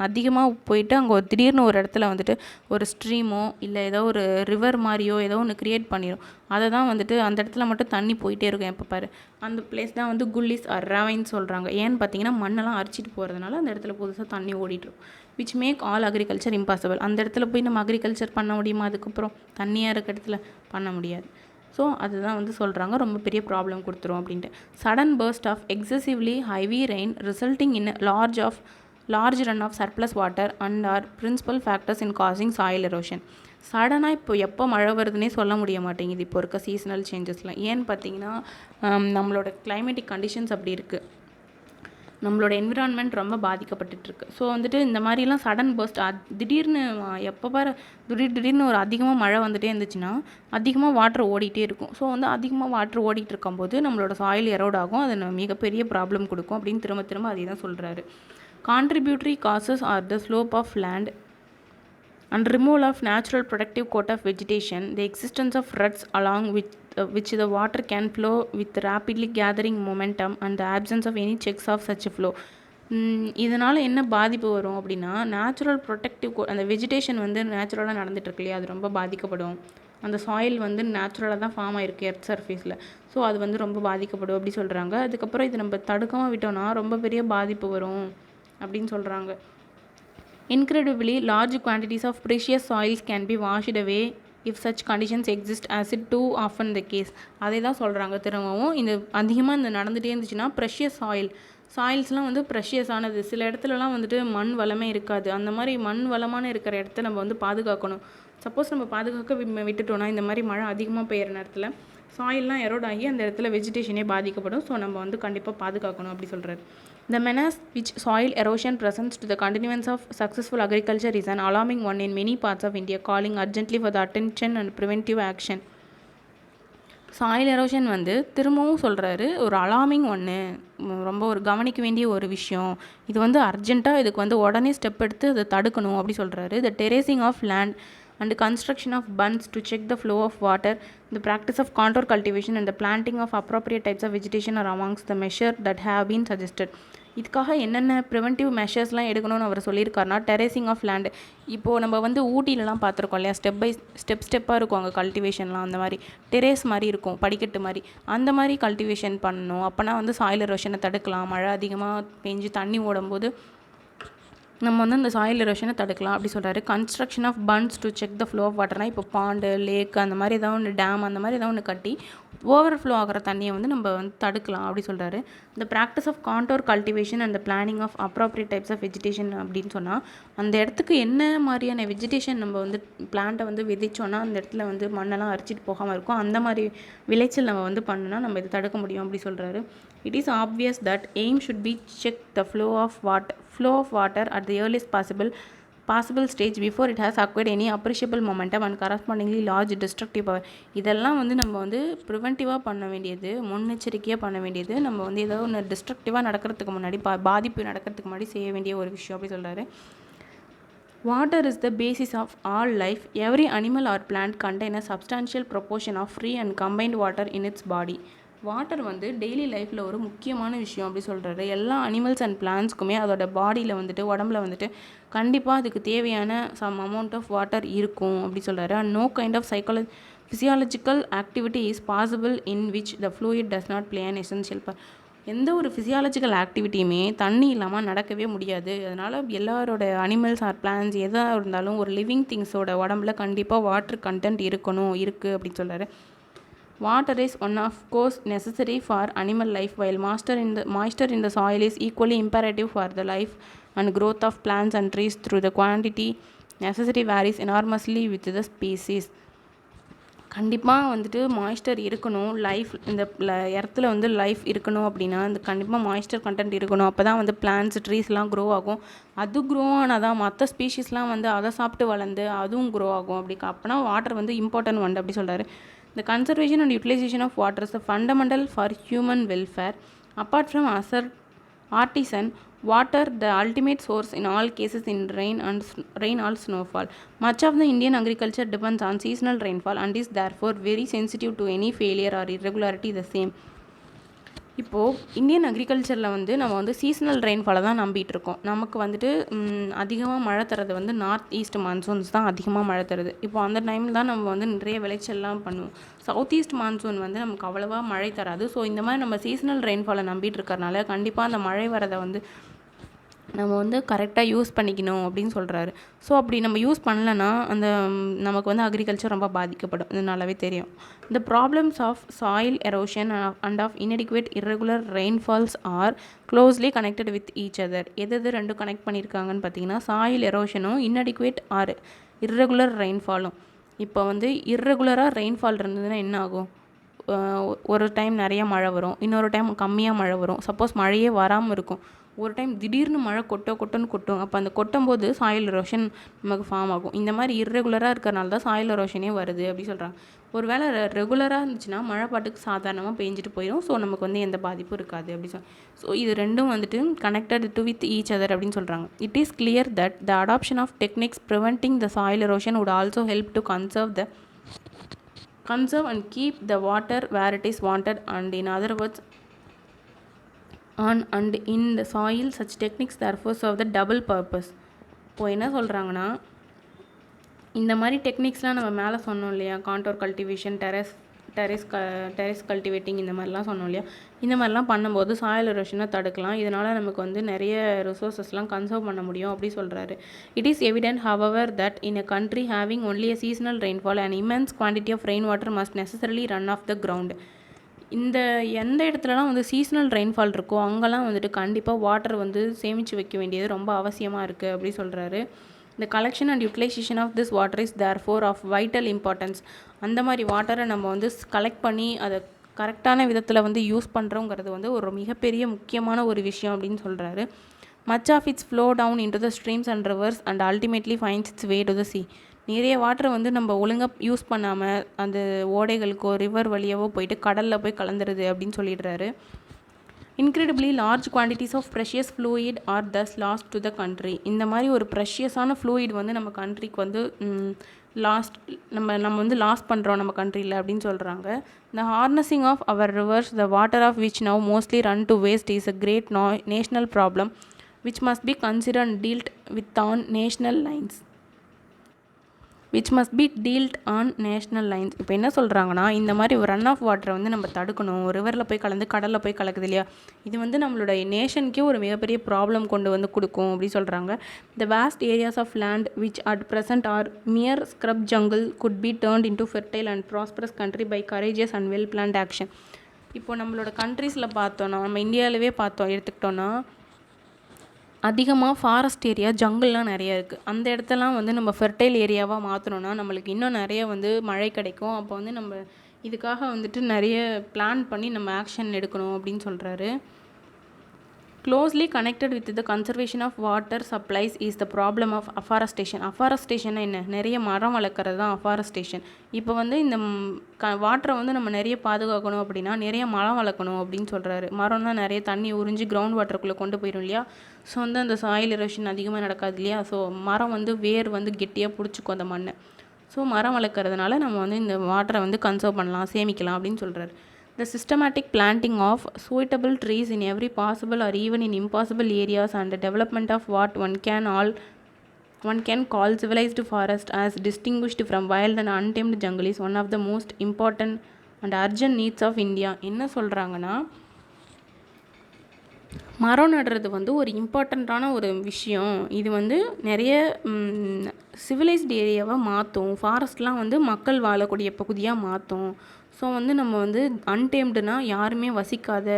அதிகமாக போயிட்டு அங்கே திடீர்னு ஒரு இடத்துல வந்துட்டு ஒரு ஸ்ட்ரீமோ இல்லை ஏதோ ஒரு ரிவர் மாதிரியோ ஏதோ ஒன்று க்ரியேட் பண்ணிடும். அதை தான் வந்துட்டு அந்த இடத்துல மட்டும் தண்ணி போயிட்டே இருக்கும் எப்போ பாரு. அந்த பிளேஸ் தான் வந்து குல்லிஸ் ஆர் ராவைன்ஸ் சொல்கிறாங்க. ஏன்னு பார்த்தீங்கன்னா, மண்ணெல்லாம் அரிச்சிட்டு போகிறதுனால அந்த இடத்துல புதுசாக தண்ணி ஓடிட்டுரும். Which make all agriculture impossible. அந்த இடத்துல போய் நம்ம அக்ரிகல்ச்சர் பண்ண முடியுமா? அதுக்கப்புறம் தண்ணியாக இருக்க இடத்துல பண்ண முடியாது. ஸோ அதுதான் வந்து சொல்கிறாங்க, ரொம்ப பெரிய ப்ராப்ளம் கொடுத்துரும் அப்படின்ட்டு. Sudden burst of excessively heavy rain resulting in large run off surplus water and are principal factors in causing soil erosion. சடனாக இப்போ எப்போ மழை வருதுன்னே சொல்ல முடிய மாட்டேங்குது இப்போ இருக்க சீசனல் சேஞ்சஸ்லாம். ஏன்னு பார்த்தீங்கன்னா, நம்மளோட கிளைமேட்டிக் கண்டிஷன்ஸ் அப்படி இருக்குது, நம்மளோட என்விரான்மெண்ட் ரொம்ப பாதிக்கப்பட்டுருக்கு. ஸோ வந்துட்டு இந்த மாதிரிலாம் சடன் பர்ஸ்ட் திடீர்னு எப்போ பாரு திடீர்னு ஒரு அதிகமாக மழை வந்துகிட்டே இருந்துச்சுன்னா அதிகமாக வாட்டர் ஓடிட்டே இருக்கும். ஸோ வந்து அதிகமாக வாட்டர் ஓடிட்டு இருக்கும்போது நம்மளோட சாயில் எரோட் ஆகும், அது மிகப்பெரிய ப்ராப்ளம் கொடுக்கும் அப்படின்னு திரும்ப அதே தான் சொல்கிறாரு. Contributory causes are the slope of land and removal of natural protective coat of vegetation, the existence of ruts along which the water can flow with rapidly gathering momentum, and the absence of any checks of such flow. இதனால் என்ன பாதிப்பு வரும் அப்படின்னா, natural protective அந்த vegetation வந்து நேச்சுரலாக நடந்துகிட்ருக்கு இல்லையா, அது ரொம்ப பாதிக்கப்படும். அந்த சாயில் வந்து நேச்சுரலாக தான் ஃபார்ம் ஆகிருக்கு எர்த் சர்ஃபேஸில். ஸோ அது வந்து ரொம்ப பாதிக்கப்படும் அப்படி சொல்கிறாங்க. அதுக்கப்புறம் இது நம்ம தடுக்காமல் விட்டோம்னா ரொம்ப பெரிய பாதிப்பு வரும் அப்படின்னு சொல்கிறாங்க. Incredibly, large quantities of precious soils can be washed away if such conditions exist, as it too often the case. அதே தான் சொல்கிறாங்க திரும்பவும். இந்த அதிகமாக இந்த நடந்துகிட்டே இருந்துச்சுன்னா ப்ரெஷியஸ் சாயில்ஸ்லாம் வந்து ப்ரெஷியஸானது. சில இடத்துலலாம் வந்துட்டு மண் வளமே இருக்காது. அந்த மாதிரி மண் வளமான இருக்கிற இடத்த நம்ம வந்து பாதுகாக்கணும். சப்போஸ் நம்ம பாதுகாக்க விட்டுட்டோம்னா இந்த மாதிரி மழை அதிகமாக பெய்கிற நேரத்தில் சாயில்லாம் எரோட் ஆகி அந்த இடத்துல வெஜிடேஷனே பாதிக்கப்படும். ஸோ நம்ம வந்து கண்டிப்பாக பாதுகாக்கணும் அப்படி சொல்கிறாரு. The menace which soil erosion presents to the continuance of successful agriculture is an alarming one in many parts of India, calling urgently for the attention and preventive action. Soil erosion வந்து திரும்பவும் சொல்கிறாரு, ஒரு alarming ஒன்று, ரொம்ப ஒரு கவனிக்க வேண்டிய ஒரு விஷயம். இது வந்து அர்ஜென்ட்டாக இதுக்கு வந்து உடனே ஸ்டெப் எடுத்து அதை தடுக்கணும் அப்படி சொல்கிறாரு. The terracing of land and construction of bunds to check the flow of water, the practice of contour cultivation and the planting of appropriate types of vegetation are amongst the measures that have been suggested. இதுக்காக என்னென்ன preventive மெஷர்ஸ்லாம் எடுக்கணும்னு அவர் சொல்லியிருக்காருனா, டெரேசிங் of land. இப்போது நம்ம வந்து ஊட்டிலலாம் பார்த்துருக்கோம் இல்லையா, ஸ்டெப்பாக இருக்கும் அங்கே கல்டிவேஷன்லாம். அந்த மாதிரி டெரேஸ் மாதிரி இருக்கும், படிக்கட்டு மாதிரி. அந்த மாதிரி கல்டிவேஷன் பண்ணணும். அப்போனா வந்து சாயில் எரோஷனை தடுக்கலாம். மழை அதிகமாக பெஞ்சு தண்ணி ஓடும்போது நம்ம வந்து அந்த சாயில் எரோஷனை தடுக்கலாம் அப்படி சொல்கிறாரு. Construction of bunds to check the flow of வாட்டர்னால் இப்போ பாண்டு, லேக் அந்த மாதிரி ஏதாவது ஒன்று, டேம் அந்த மாதிரி ஏதாவது ஒன்று கட்டி ஓவர் ஃப்ளோ ஆகிற தண்ணியை வந்து நம்ம வந்து தடுக்கலாம் அப்படி சொல்கிறாரு. இந்த practice of contour cultivation and planting of appropriate types of vegetation அப்படின்னு சொன்னால், அந்த இடத்துக்கு என்ன மாதிரியான வெஜிடேஷன் நம்ம வந்து பிளான்ட்டை வந்து விதைச்சோன்னா அந்த இடத்துல வந்து மண்ணெல்லாம் அரிச்சிட்டு போகாமல் இருக்கும். அந்த மாதிரி விளைச்சல் நம்ம வந்து பண்ணுனா நம்ம இதை தடுக்க முடியும் அப்படி சொல்கிறாரு. It is obvious that aim should be check the flow of water at the earliest possible stage before it has acquired any appreciable momentum and correspondingly large destructive power. இதெல்லாம் வந்து நம்ம வந்து ப்ரிவென்டிவாக பண்ண வேண்டியது, முன்னெச்சரிக்கையாக பண்ண வேண்டியது. நம்ம வந்து ஏதோ ஒன்று டிஸ்ட்ரக்டிவாக நடக்கிறதுக்கு முன்னாடி, பாதிப்பு நடக்கிறதுக்கு முன்னாடி செய்ய வேண்டிய ஒரு விஷயம் அப்படி சொல்கிறாரு. Water is the basis of all life. Every animal or plant contain a substantial proportion of free and combined water in its body. Water வந்து டெய்லி லைஃப்பில் ஒரு முக்கியமான விஷயம் அப்படி சொல்கிறாரு. எல்லா அனிமல்ஸ் அண்ட் பிளான்ட்ஸ்க்குமே அதோட பாடியில் வந்துட்டு, உடம்புல வந்துட்டு கண்டிப்பாக அதுக்கு தேவையான சம் அமௌண்ட் ஆஃப் வாட்டர் இருக்கும் அப்படி சொல்கிறாரு. And no kind of physiological activity is possible in which the fluid does not play an essential part. எந்த ஒரு ஃபிசியாலஜிக்கல் ஆக்டிவிட்டியுமே தண்ணி இல்லாமல் நடக்கவே முடியாது. அதனால் எல்லாரோட அனிமல்ஸ் ஆர் பிளான்ஸ் எதாக இருந்தாலும் ஒரு லிவிங் திங்ஸோட உடம்புல கண்டிப்பாக வாட்டர் கண்டென்ட் இருக்குது அப்படின்னு சொல்கிறாரு. Water is one of course necessary for animal life, while moisture in the soil is equally imperative for the life and growth of plants and trees. Through the quantity necessary varies enormously with the species. கண்டிப்பாக வந்துட்டு moisture இருக்கணும். இந்த இடத்துல வந்து life இருக்கணும் அப்படின்னா அந்த கண்டிப்பாக மாய்ஸ்டர் கண்டென்ட் இருக்கணும். அப்போ தான் வந்து பிளான்ட்ஸ், ட்ரீஸ்லாம் க்ரோ ஆகும். அது க்ரோ ஆனால் தான் மற்ற ஸ்பீஷீஸ்லாம் வந்து அதை சாப்பிட்டு வளர்ந்து அதுவும் க்ரோ ஆகும். அப்போனா வாட்டர் வந்து இம்பார்ட்டன்ட் ஒன் அப்படி சொல்கிறாரு. The conservation and utilization of water is the fundamental for human welfare. Apart from artisan water, the ultimate source in all cases in rain or snowfall. Much of the Indian agriculture depends on seasonal rainfall and is therefore very sensitive to any failure or irregularity the same. இப்போது Indian அக்ரிகல்ச்சரில் வந்து நம்ம வந்து seasonal ரெயின்ஃபாலை தான் நம்பிட்டு இருக்கோம். நமக்கு வந்துட்டு அதிகமாக மழை தரது வந்து நார்த் ஈஸ்ட் மான்சூன்ஸ் தான் அதிகமாக மழை தருது. இப்போ அந்த டைமில் தான் நம்ம வந்து நிறைய விளைச்சல்லாம் பண்ணுவோம். சவுத் ஈஸ்ட் மான்சூன் வந்து நமக்கு அவ்வளோவா மழை தராது. ஸோ இந்த மாதிரி நம்ம சீசனல் ரெயின்ஃபாலை நம்பிட்டு இருக்கிறனால கண்டிப்பாக அந்த மழை வரதை வந்து நம்ம வந்து கரெக்டாக யூஸ் பண்ணிக்கணும் அப்படின்னு சொல்கிறாரு. ஸோ அப்படி நம்ம யூஸ் பண்ணலன்னா அந்த நமக்கு வந்து அக்ரிகல்ச்சர் ரொம்ப பாதிக்கப்படும். இது நல்லாவே தெரியும். The problems of soil erosion and of inadequate irregular rainfalls are closely connected with each other. எது ரெண்டும் கனெக்ட் பண்ணியிருக்காங்கன்னு பார்த்தீங்கன்னா, சாயில் எரோஷனும் inadequate ஆர் irregular rainfallம். இப்போ வந்து irregular-ஆக ரெயின்ஃபால் இருந்ததுன்னா என்ன ஆகும்? ஒரு டைம் நிறைய மழை வரும், இன்னொரு டைம் கம்மியாக மழை வரும். சப்போஸ் மழையே வராமல் இருக்கும், ஒரு டைம் திடீர்னு மழை கொட்டோன்னு கொட்டும். அப்போ அந்த கொட்டும் போது சாயில் எரோஷன் நமக்கு ஃபார்ம் ஆகும். இந்த மாதிரி இர்ரெகுலராக இருக்கிறனால தான் சாயில் எரோஷனே வருது அப்படி சொல்கிறாங்க. ஒரு வேளை ரெகுலராக இருந்துச்சுன்னா மழை பாட்டுக்கு சாதாரணமாக பெஞ்சிட்டு போயிடும். ஸோ நமக்கு வந்து எந்த பாதிப்பும் இருக்காது அப்படி ஸோ இது ரெண்டும் வந்துட்டு connected to with each other அப்படின்னு சொல்கிறாங்க. It is clear that the adoption of techniques preventing the soil erosion would also help to conserve and keep the water where it is wanted, and in other words on and in the soil. Such techniques therefore serve the double purpose. இப்போ என்ன சொல்கிறாங்கன்னா, இந்த மாதிரி டெக்னிக்ஸ்லாம் நம்ம மேலே சொன்னோம் இல்லையா, contour cultivation, terrace cultivating, இந்த மாதிரிலாம் சொன்னோம் இல்லையா, இந்த மாதிரிலாம் பண்ணும்போது சாயில் எரோஷனை தடுக்கலாம். இதனால் நமக்கு வந்து நிறைய ரிசோர்ஸஸ்லாம் கன்சர்வ் பண்ண முடியும் அப்படி சொல்கிறாரு. It is evident however that in a country having only a seasonal rainfall and immense quantity of rain water must necessarily run off the ground. இந்த எந்த இடத்துலலாம் வந்து சீசனல் ரெயின்ஃபால் இருக்கோ அங்கெல்லாம் வந்துட்டு கண்டிப்பாக வாட்டர் வந்து சேமித்து வைக்க வேண்டியது ரொம்ப அவசியமாக இருக்குது அப்படி சொல்கிறாரு. The collection and utilization of this water is therefore of vital importance. அந்த மாதிரி வாட்டரை நம்ம வந்து கலெக்ட் பண்ணி அதை கரெக்டான விதத்தில் வந்து யூஸ் பண்ணுறோங்கிறது வந்து ஒரு மிகப்பெரிய முக்கியமான ஒரு விஷயம் அப்படின்னு சொல்கிறாரு. Much of its flow down into the streams and rivers and ultimately finds its way to the sea. நிறைய வாட்டரை வந்து நம்ம ஒழுங்காக யூஸ் பண்ணாமல் அந்த ஓடைகளுக்கோ ரிவர் வழியாவோ போயிட்டு கடலில் போய் கலந்துருது அப்படின்னு சொல்லிடுறாரு. Incredibly large quantities of precious fluid are thus lost to the country. இந்த மாதிரி ஒரு ப்ரெஷியஸான ஃப்ளூயிட் வந்து நம்ம கண்ட்ரிக்கு வந்து நம்ம வந்து லாஸ் பண்ணுறோம் நம்ம கண்ட்ரியில் அப்படின்னு சொல்கிறாங்க. The harnessing of our rivers, the water of which now mostly run to waste, is a great national problem which must be considered and dealt with on national lines. இப்போ என்ன சொல்கிறாங்கன்னா, இந்த மாதிரி ஒரு ரன் ஆஃப் வாட்டரை வந்து நம்ம தடுக்கணும். ரிவரில் போய் கலந்து கடலில் போய் கலக்குது இல்லையா, இது வந்து நம்மளோட நேஷனுக்கே ஒரு மிகப்பெரிய ப்ராப்ளம் கொண்டு வந்து கொடுக்கும் அப்படி சொல்கிறாங்க. The vast areas of land which at present are mere scrub jungle could be turned into fertile and prosperous country by courageous and well planned action. இப்போ நம்மளோட கண்ட்ரீஸில் பார்த்தோன்னா, நம்ம இந்தியாவிலவே எடுத்துக்கிட்டோன்னா அதிகமாக ஃபாரஸ்ட் ஏரியா ஜங்கிள்லாம் நிறைய இருக்குது. அந்த இடத்தெல்லாம் வந்து நம்ம ஃபெர்டைல் ஏரியாவாக மாற்றணுன்னா நம்மளுக்கு இன்னும் நிறைய வந்து மழை கிடைக்கும். அப்போ வந்து நம்ம இதுக்காக வந்துட்டு நிறைய பிளான் பண்ணி நம்ம ஆக்ஷன் எடுக்கணும் அப்படின்னு சொல்கிறாரு. Closely connected with the conservation of water supplies is the problem of afforestation. Afforestation என்ன, நிறைய மரம் வளர்க்குறது தான் afforestation. இப்போ வந்து இந்த வாட்டரை வந்து நம்ம நிறைய பாதுகாக்கணும் அப்படின்னா நிறைய மரம் வளர்க்கணும் அப்படின்னு சொல்கிறாரு. மரம்னா நிறைய தண்ணி உறிஞ்சி கிரவுண்ட் வாட்டருக்குள்ளே கொண்டு போயிடும் இல்லையா, ஸோ வந்து அந்த சாயில் எரோஷன் அதிகமாக நடக்காது இல்லையா. ஸோ மரம் வந்து வேர் வந்து கெட்டியாக பிடிச்சிக்கும் அந்த மண்ணை. ஸோ மரம் வளர்க்குறதுனால நம்ம வந்து இந்த வாட்டரை வந்து கன்சர்வ் பண்ணலாம், சேமிக்கலாம் அப்படின்னு சொல்கிறாரு. The systematic planting of suitable trees in every possible or even in impossible areas and the development of what one can call civilized forest as distinguished from wild and untamed jungle is one of the most important and urgent needs of India. என்ன சொல்கிறாங்கன்னா, மரம் நடுறது வந்து ஒரு இம்பார்ட்டண்ட்டான ஒரு விஷயம். இது வந்து நிறைய சிவிலைஸ்டு ஏரியாவாக மாற்றும், ஃபாரஸ்ட்லாம் வந்து மக்கள் வாழக்கூடிய பகுதியாக மாற்றும். ஸோ வந்து நம்ம வந்து அன்டேம்டுனா யாருமே வசிக்காத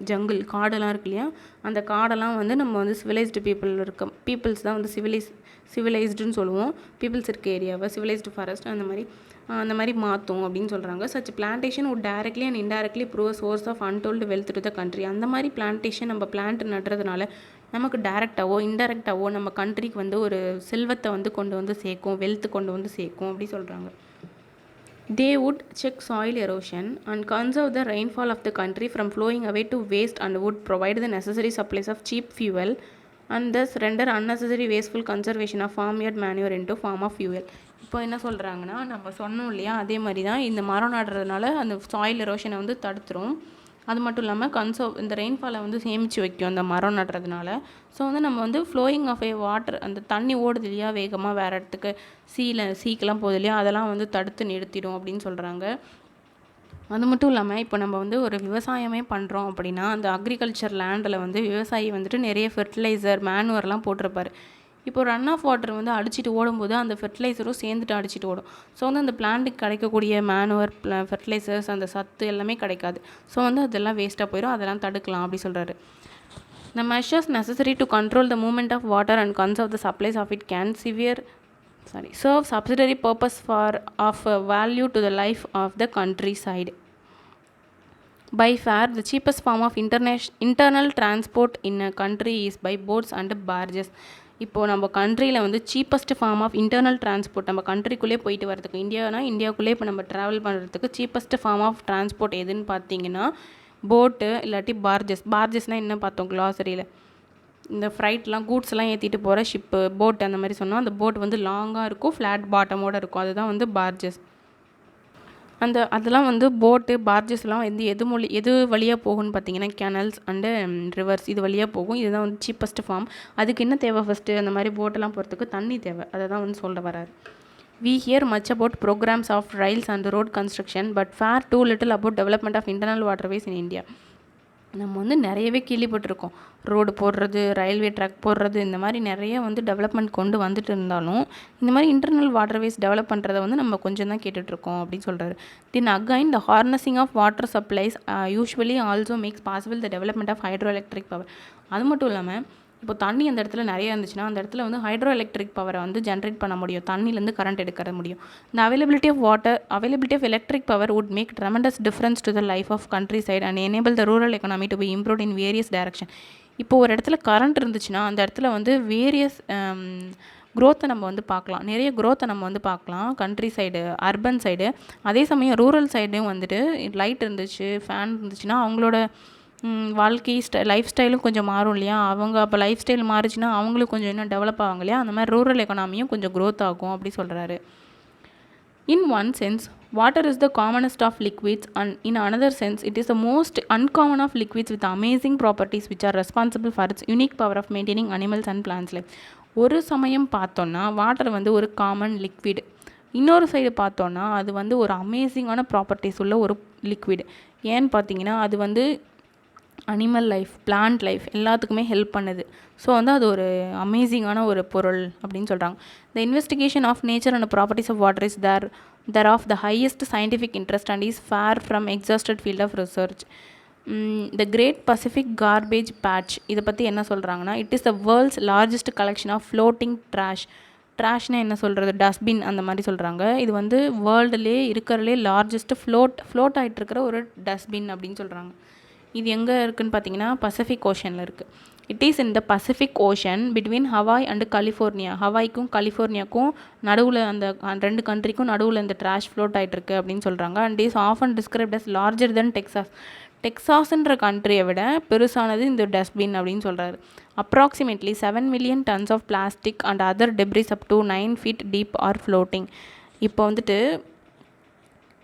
ஜங்கிள் காடெல்லாம் இருக்கு இல்லையா, அந்த காடெல்லாம் வந்து நம்ம வந்து சிவிலைஸ்டு பீப்புள்ஸ் தான் வந்து சிவிலைஸ்டுன்னு சொல்லுவோம். பீப்புள்ஸ் இருக்க ஏரியாவை சிவிலைஸ்டு ஃபாரஸ்ட் அந்த மாதிரி மாற்றும் அப்படின்னு சொல்கிறாங்க. Such plantation would directly and indirectly prove a source of untold wealth to the country. அந்த மாதிரி பிளான்டேஷன் நம்ம பிளான்ட் நடுறதுனால நமக்கு டைரெக்டாவோ இன்டைரக்டாவோ நம்ம கண்ட்ரிக்கு வந்து ஒரு செல்வத்தை வந்து கொண்டு வந்து சேர்க்கும், வெல்த் கொண்டு வந்து சேர்க்கும் அப்படி சொல்கிறாங்க. They would check soil erosion and conserve the rainfall of the country from flowing away to waste and would provide the necessary supplies of cheap fuel and thus render unnecessary wasteful conservation of farmyard manure into form of fuel. இப்போ என்ன சொல்கிறாங்கன்னா, நம்ம சொன்னோம் இல்லையா, அதே மாதிரி தான் இந்த மரம் நடுறதுனால அந்த சாயில் எரோஷனை வந்து தடுத்துரும். அது மட்டும் இல்லாமல் இந்த ரெயின்ஃபாலை வந்து சேமித்து வைக்கும் அந்த மரம் நடுறதுனால. ஸோ வந்து நம்ம வந்து ஃப்ளோயிங் ஆஃப் ஏ வாட்டர், அந்த தண்ணி ஓடுது இல்லையா வேகமாக வேறு இடத்துக்கு சீக்கெலாம் போகுது இல்லையா, அதெல்லாம் வந்து தடுத்து நிறுத்திடும் அப்படின்னு சொல்கிறாங்க. அது மட்டும் இல்லாமல் இப்போ நம்ம வந்து ஒரு விவசாயமே பண்ணுறோம் அப்படின்னா அந்த அக்ரிகல்ச்சர் லேண்டில் வந்து விவசாயி வந்துட்டு நிறைய ஃபெர்டிலைசர் மேனுவர்லாம் போட்டிருப்பார். இப்போ ரன் ஆஃப் வாட்டர் வந்து அடிச்சுட்டு ஓடும்போது அந்த ஃபெர்டிலைசரும் சேர்ந்துட்டு அடிச்சுட்டு ஓடும். ஸோ வந்து அந்த பிளான்ட்டுக்கு கிடைக்கக்கூடிய மேனுவர் ஃபெர்டிலைசர்ஸ் அந்த சத்து எல்லாமே கிடைக்காது. ஸோ வந்து அதெல்லாம் வேஸ்ட்டாக போயிடும், அதெல்லாம் தடுக்கலாம் அப்படி சொல்கிறாரு. The measures necessary to control the movement of water and conserve the supplies of it can serve subsidiary purpose of value to the life of the countryside. By far, the cheapest form of internal transport in a country is by boats and barges. இப்போது நம்ம கண்ட்ரியில் வந்து cheapest form of internal transport நம்ம கண்ட்ரிக்குள்ளே போயிட்டு வரதுக்கு இந்தியாவுக்குள்ளே இப்போ நம்ம ட்ராவல் பண்ணுறதுக்கு சீப்பஸ்ட் ஃபார்ம் ஆஃப் டிரான்ஸ்போர்ட் எதுன்னு பார்த்தீங்கன்னா போட்டு இல்லாட்டி பார்ஜஸ்னால் என்ன பார்த்தோம் கிளாசரியில் இந்த ஃப்ரைட்லாம் கூட்ஸ்லாம் ஏற்றிட்டு போகிற ஷிப்பு போட் அந்த மாதிரி சொன்னால் அந்த போட் வந்து லாங்காக இருக்கும் ஃப்ளாட் பாட்டமோடு இருக்கும் அதுதான் வந்து பார்ஜஸ். அதெல்லாம் வந்து போட்டு பார்ஜஸ்லாம் வந்து எது வழியாக போகும்னு பார்த்தீங்கன்னா கேனல்ஸ் அண்டு ரிவர்ஸ் இது வழியாக போகும். இதுதான் வந்து சீப்பஸ்ட் ஃபார்ம். அதுக்கு என்ன தேவை ஃபஸ்ட்டு அந்த மாதிரி போட்டெல்லாம் போகிறதுக்கு தண்ணி தேவை. அதை தான் வந்து சொல்ல வராரு. We hear much about programs of rails and road construction but far too little about development of internal waterways in India. நம்ம வந்து நிறையவே கேள்விப்பட்டிருக்கோம். ரோடு போடுறது, ரயில்வே ட்ராக் போடுறது, இந்த மாதிரி நிறைய வந்து டெவலப்மெண்ட் கொண்டு வந்துட்டு இருந்தாலும் இந்த மாதிரி இன்டர்னல் வாட்டர்வேஸ் டெவலப் பண்ணுறதை வந்து நம்ம கொஞ்சம் தான் கேட்டுட்ருக்கோம் அப்படின்னு சொல்கிறாரு. Then again the harnessing of water supplies usually also makes possible the development of hydro electric power. அது மட்டும் இல்லாமல் இப்போ தண்ணி அந்த இடத்துல நிறைய இருந்துச்சுன்னா அந்த இடத்துல வந்து ஹைட்ரோ எலக்ட்ரிக் பவரை வந்து ஜென்ரேட் பண்ண முடியும். தண்ணிலேருந்து கரண்ட் எடுக்க முடியும். இந்த availability of electric power would make tremendous difference to the life of countryside and enable the rural economy to be improved in various direction. இப்போ ஒரு இடத்துல கரண்ட் இருந்துச்சுன்னா அந்த இடத்துல வந்து வேரியஸ் க்ரோத்தை நம்ம வந்து பார்க்கலாம். நிறைய க்ரோத்தை நம்ம வந்து பார்க்கலாம் கண்ட்ரி சைடு, அர்பன் சைடு. அதே சமயம் ரூரல் சைடும் வந்துட்டு லைட் இருந்துச்சு, ஃபேன் இருந்துச்சுன்னா அவங்களோட வாழ்க்கை லைஃப் ஸ்டைலும் கொஞ்சம் மாறும் இல்லையா. அவங்க அப்போ லைஃப் ஸ்டைல் மாறுச்சுன்னா அவங்களும் கொஞ்சம் இன்னும் டெவலப் ஆவாங்க இல்லையா. அந்த மாதிரி ரூரல் எக்கனாமியும் கொஞ்சம் க்ரோத் ஆகும் அப்படி சொல்கிறாரு. In one sense, water is the commonest of liquids and in another sense, it is the most uncommon of liquids with amazing properties which are responsible for its unique power of maintaining animals and plants life. ஒரு சமயம் பார்த்தோன்னா water வந்து ஒரு common liquid, இன்னொரு side பார்த்தோன்னா அது வந்து ஒரு அமேசிங்கான ப்ராப்பர்ட்டிஸ் உள்ள ஒரு லிக்விட். ஏன்னு பார்த்தீங்கன்னா அது வந்து அனிமல் லைஃப், பிளான்ட் லைஃப் எல்லாத்துக்குமே ஹெல்ப் பண்ணுது. ஸோ வந்து அது ஒரு அமேசிங்கான ஒரு பொருள் அப்படின்னு சொல்கிறாங்க. The investigation of nature and properties of water is there of the highest scientific interest and is fair from exhausted field of research. The great Pacific garbage patch இதை பற்றி என்ன சொல்கிறாங்கன்னா it is the world's largest collection of floating ட்ராஷ்னால் என்ன சொல்கிறது, dustbin அந்த மாதிரி சொல்கிறாங்க. இது வந்து வேர்ல்டுலேயே இருக்கிறதுலே லார்ஜஸ்ட் ஃப்ளோட் ஆகிட்டு இருக்கிற ஒரு டஸ்ட்பின் அப்படின்னு சொல்கிறாங்க. இது எங்கே இருக்குதுன்னு பார்த்தீங்கன்னா பசிபிக் ஓஷனில் இருக்குது. It is in the Pacific ocean between Hawaii and California. ஹவாய்க்கும் கலிஃபோர்னியாவுக்கும் நடுவில் அந்த ரெண்டு கண்ட்ரிக்கும் நடுவில் இந்த ட்ராஷ் ஃப்ளோட் ஆகிட்டுருக்கு அப்படின்னு சொல்கிறாங்க. And is often described as larger than டெக்ஸாஸ்ன்ற கண்ட்ரியை விட பெருசானது இந்த டஸ்ட்பின் அப்படின்னு சொல்கிறாரு. Approximately 7 million tons of plastic and other debris up to 9 feet deep are floating. இப்போ வந்துட்டு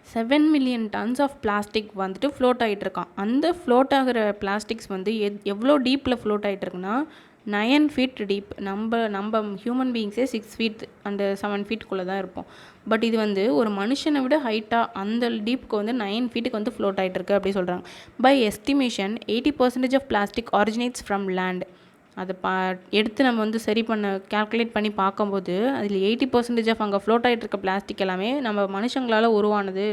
7 million tons ஆஃப் பிளாஸ்டிக் வந்துட்டு ஃப்ளோட் ஆகிட்டு இருக்கான். அந்த ஃப்ளோட் ஆகிற பிளாஸ்டிக்ஸ் வந்து எவ்வளோ டீப்பில் ஃப்ளோட் ஆகிட்டுருக்குன்னா 9 feet டீப். நம்ம ஹியூமன் பீயிங்ஸே 6 feet அந்த 7 feetக்குள்ளே தான் இருப்போம். பட் இது வந்து ஒரு மனுஷனை விட ஹைட்டாக அந்த டீப்புக்கு வந்து 9 feetக்கு வந்து ஃப்ளோட் ஆகிட்டுருக்கு அப்படி சொல்கிறாங்க. By estimation 80% of plastic originates from land. அதை எடுத்து நம்ம வந்து கால்குலேட் பண்ணி பார்க்கும்போது அதில் 80% ஆஃப் அங்கே ஃப்ளோட் ஆகிட்டு இருக்க பிளாஸ்டிக் எல்லாமே நம்ம மனுஷங்களால் உருவானது.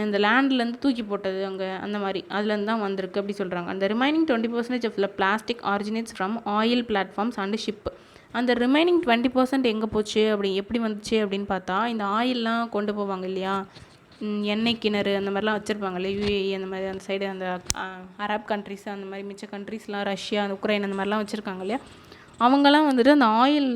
இந்த லேண்ட்லேருந்து தூக்கி போட்டது அங்கே அந்த மாதிரி அதுலேருந்து தான் வந்திருக்கு அப்படி சொல்கிறாங்க. அந்த remaining 20% of plastic originates from oil platforms and ship. அந்த ரிமைனிங் 20% எங்கே போச்சு எப்படி வந்துச்சு அப்படின்னு பார்த்தா இந்த ஆயிலெலாம் கொண்டு போவாங்க இல்லையா, எண்ணெய் கிணறு அந்த மாதிரிலாம் வச்சுருப்பாங்க இல்லையா, யுஏஇ அந்த மாதிரி அந்த சைடு அந்த அரப் கண்ட்ரிஸ் அந்த மாதிரி மிச்ச கண்ட்ரிஸ்லாம் ரஷ்யா உக்ரைன் அந்த மாதிரிலாம் வச்சுருக்காங்க இல்லையா, அவங்கெல்லாம் வந்துட்டு அந்த ஆயில்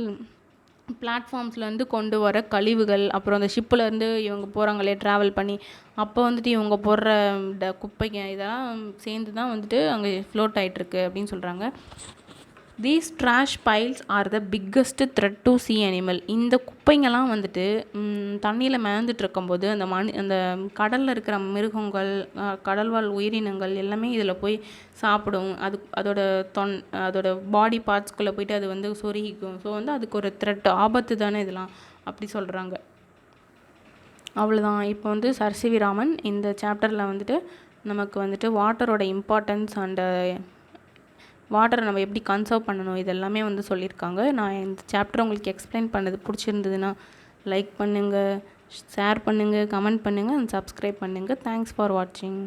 பிளாட்ஃபார்ம்ஸ்லேருந்து கொண்டு வர கழிவுகள், அப்புறம் அந்த ஷிப்பிலேருந்து இவங்க போகிறாங்க இல்லையா ட்ராவல் பண்ணி, அப்போ வந்துட்டு இவங்க போடுற குப்பைங்க இதெல்லாம் சேர்ந்து தான் வந்துட்டு அங்கே ஃப்ளோட் ஆகிட்டுருக்கு அப்படின்னு சொல்கிறாங்க. These trash piles are the biggest threat to sea animal. இந்த குப்பைங்கெல்லாம் வந்துட்டு தண்ணியில் மேந்துட்டு இருக்கும்போது அந்த கடலில் இருக்கிற மிருகங்கள், கடல்வாழ் உயிரினங்கள் எல்லாமே இதில் போய் சாப்பிடும். அதோட பாடி பார்ட்ஸ்குள்ளே போயிட்டு அது வந்து சொருகிக்கும். ஸோ வந்து அதுக்கு ஒரு த்ரெட், ஆபத்து தானே இதெல்லாம் அப்படி சொல்கிறாங்க. அவ்வளோதான். இப்போ வந்து சர் சி வி ராமன் இந்த சாப்டரில் வந்துட்டு நமக்கு வந்துட்டு வாட்டரோட இம்பார்ட்டன்ஸ் அண்டு வாட்டரை நம்ம எப்படி கன்சர்வ் பண்ணணும் இதெல்லாமே வந்து சொல்லியிருக்காங்க. நான் இந்த சாப்டர் உங்களுக்கு எக்ஸ்பிளைன் பண்ணது பிடிச்சிருந்ததுன்னா லைக் பண்ணுங்கள், ஷேர் பண்ணுங்கள், கமெண்ட் பண்ணுங்கள் அண்ட் சப்ஸ்கிரைப் பண்ணுங்கள். தேங்க்ஸ் ஃபார் வாட்சிங்.